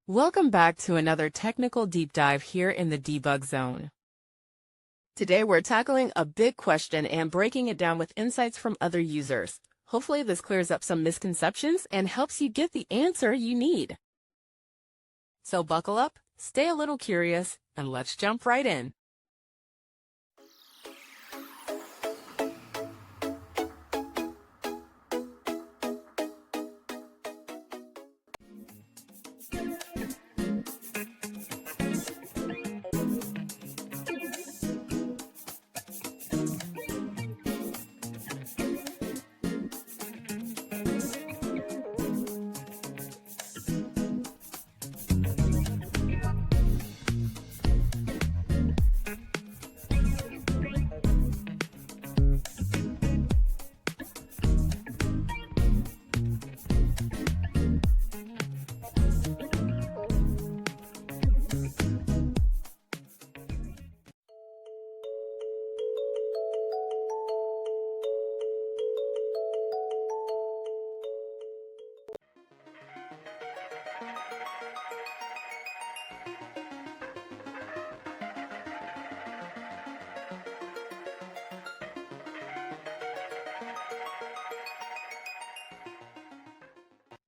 Welcome back to another technical deep dive here in the debug zone. Today we're tackling a big question and breaking it down with insights from other users. Hopefully this clears up some misconceptions and helps you get the answer you need. So buckle up, stay a little curious, and let's jump right in.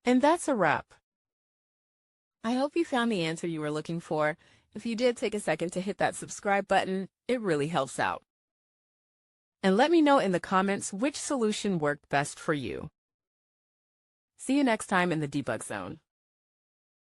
And that's a wrap. I hope you found the answer you were looking for. If you did, take a second to hit that subscribe button. It really helps out. And let me know in the comments which solution worked best for you. See you next time in the debug zone.